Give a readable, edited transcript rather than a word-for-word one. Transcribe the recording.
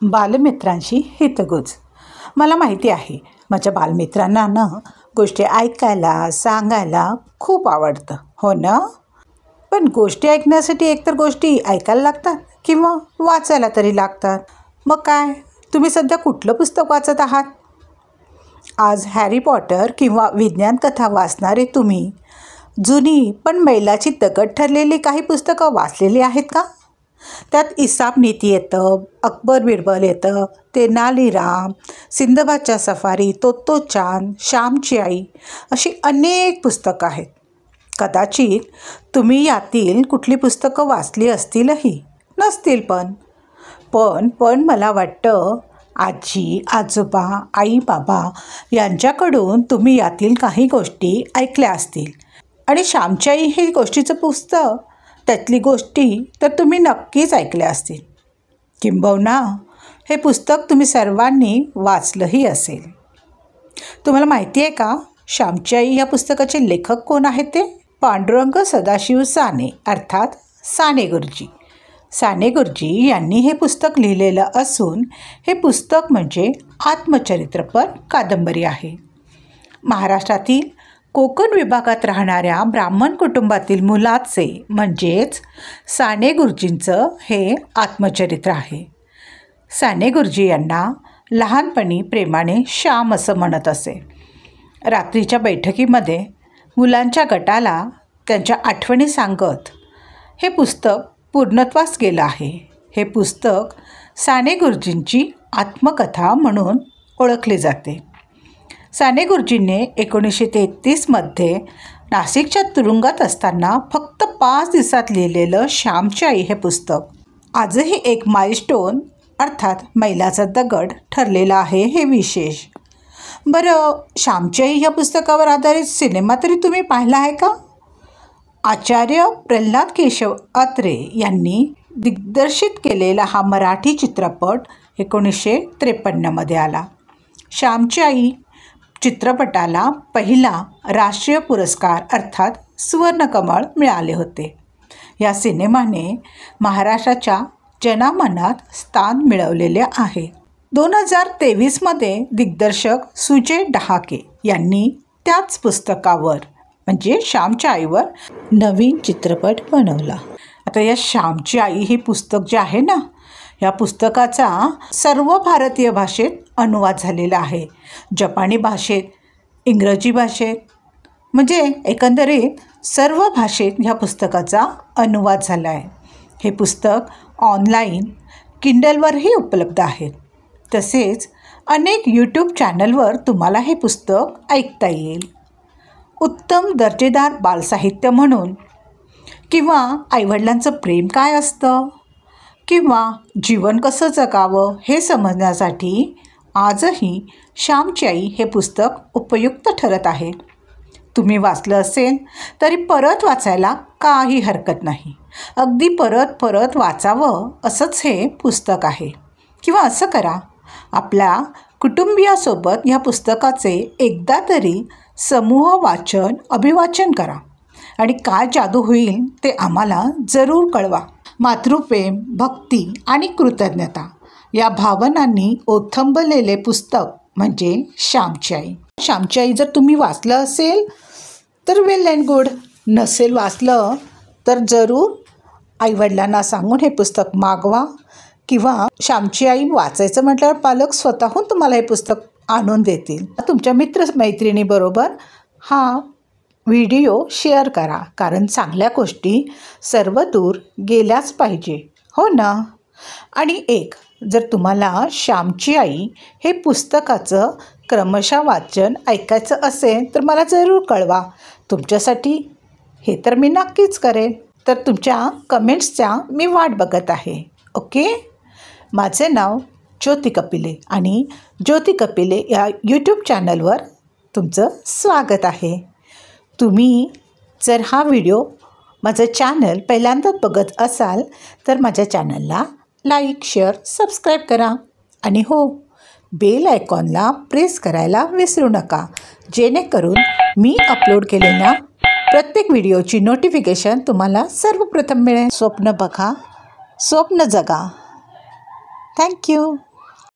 बालमित्रांशी हितगुज. मला माहिती आहे माझ्या बालमित्रांना ना गोष्टी ऐकायला सांगायला खूप आवडतं, हो ना? पण गोष्टी ऐकण्यासाठी एकतर गोष्टी ऐकायला लागतात किंवा वाचायला तरी लागतात. मग काय, तुम्ही सध्या कुठलं पुस्तक वाचत आहात? आज हॅरी पॉटर किंवा विज्ञान कथा वाचणारे तुम्ही जुनी पण मैलाची दगड ठरलेली काही पुस्तकं वाचलेली आहेत का? त्यात इसाप नीती येतं, अकबर बिरबल येतं, तेनालीराम, सिंदबादच्या सफारी, तोत्तो चान, श्यामची आई अशी अनेक पुस्तकं आहेत. कदाचित तुम्ही यातील कुठली पुस्तकं वाचली असतीलही, नसतील पण मला वाटतं आजी आजोबा आई बाबा यांच्याकडून तुम्ही यातील काही गोष्टी ऐकल्या असतील. आणि श्यामची आई हे गोष्टीचं पुस्तक, त्यातली गोष्टी तर तुम्ही नक्कीच ऐकल्या असतील. किंबहुना हे पुस्तक तुम्ही सर्वांनी वाचलंही असेल. तुम्हाला माहिती आहे का श्यामची आई या पुस्तकाचे लेखक कोण आहेत ते? पांडुरंग सदाशिव साने अर्थात साने गुरुजी. साने गुरुजी यांनी हे पुस्तक लिहिलेलं असून हे पुस्तक म्हणजे आत्मचरित्रपर कादंबरी आहे. महाराष्ट्रातील कोकण विभागात राहणाऱ्या ब्राह्मण कुटुंबातील मुलाचे म्हणजेच साने गुरुजींचं हे आत्मचरित्र आहे. साने गुरुजी यांना लहानपणी प्रेमाने श्याम असं म्हणत असे. रात्रीच्या बैठकीमध्ये मुलांच्या गटाला त्यांच्या आठवणी सांगत हे पुस्तक पूर्णत्वास गेलं आहे. हे पुस्तक साने गुरुजींची आत्मकथा म्हणून ओळखले जाते. साने गुरुजींनी 1933मध्ये नाशिकच्या तुरुंगात असताना फक्त 5 दिवसात लिहिलेलं श्यामची आई हे पुस्तक आजही एक माइलस्टोन अर्थात मैलाचा दगड ठरलेला आहे. हे विशेष. बरं, श्यामची आई या पुस्तकावर आधारित सिनेमा तरी तुम्ही पाहिला आहे का? आचार्य प्रल्हाद केशव अत्रे यांनी दिग्दर्शित केलेला हा मराठी चित्रपट 1953मध्ये आला. श्यामची आई चित्रपटाला पहिला राष्ट्रीय पुरस्कार अर्थात सुवर्णकमळ मिळाले होते. या सिनेमाने महाराष्ट्राच्या जनामनात स्थान मिळवलेले आहे. 2023मध्ये दिग्दर्शक सुजय डहाके यांनी त्याच पुस्तकावर म्हणजे श्यामच्या आईवर नवीन चित्रपट बनवला. आता या श्यामची आई हे पुस्तक जे आहे ना, या पुस्तकाचा सर्व भारतीय भाषेत अनुवाद झालेला आहे. जपानी भाषेत, इंग्रजी भाषेत म्हणजे एकंदरीत सर्व भाषेत ह्या पुस्तकाचा अनुवाद झाला आहे. हे पुस्तक ऑनलाईन किंडलवरही उपलब्ध आहे. तसेच अनेक यूट्यूब चॅनलवर तुम्हाला हे पुस्तक ऐकता येईल. उत्तम दर्जेदार बालसाहित्य म्हणून किंवा आईवडिलांचं प्रेम काय असतं किंवा जीवन कसं जगावं हे समजण्यासाठी आजही श्यामची आई हे पुस्तक उपयुक्त ठरत आहे. तुम्ही वाचलं असेल तरी परत वाचायला काही हरकत नाही. अगदी परत वाचावं असंच हे पुस्तक आहे. किंवा असं करा, आपल्या कुटुंबियासोबत ह्या पुस्तकाचे एकदा तरी समूह वाचन अभिवाचन करा आणि काय जादू होईल ते आम्हाला जरूर कळवा. मातृप्रेम, भक्ती आणि कृतज्ञता या भावनांनी ओथंबलेले पुस्तक म्हणजे श्यामची आई. श्यामची आई जर तुम्ही वाचलं असेल तर वेल अँड गुड. नसेल वाचलं तर जरूर आईवडिलांना सांगून हे पुस्तक मागवा. किंवा श्यामची आई वाचायचं म्हटल्यावर पालक स्वतःहून तुम्हाला हे पुस्तक आणून देतील. तुमच्या मित्रमैत्रिणीबरोबर हा व्हिडिओ शेअर करा, कारण चांगल्या गोष्टी सर्व दूर गेल्याच पाहिजे, हो ना? आणि जर तुम्हाला श्यामची आई हे पुस्तकाचं क्रमशः वाचन ऐकायचं असेल तर मला जरूर कळवा. तुमच्यासाठी हे तर मी नक्कीच करेन. तर तुमच्या कमेंट्सच्या मी वाट बघत आहे. ओके. माझे नाव ज्योती कपिले आणि ज्योती कपिले या यूट्यूब चॅनलवर तुमचं स्वागत आहे. तुम्ही जर हा व्हिडिओ माझं चॅनल पहिल्यांदाच बघत असाल तर माझ्या चॅनलला लाईक, शेअर, सबस्क्राईब करा. आणि हो, बेल आयकॉनला प्रेस करायला विसरू नका, जेणेकरून मी अपलोड केलेल्या प्रत्येक व्हिडिओची नोटिफिकेशन तुम्हाला सर्वप्रथम मिळेल. स्वप्न बघा, स्वप्न जगा. थँक्यू.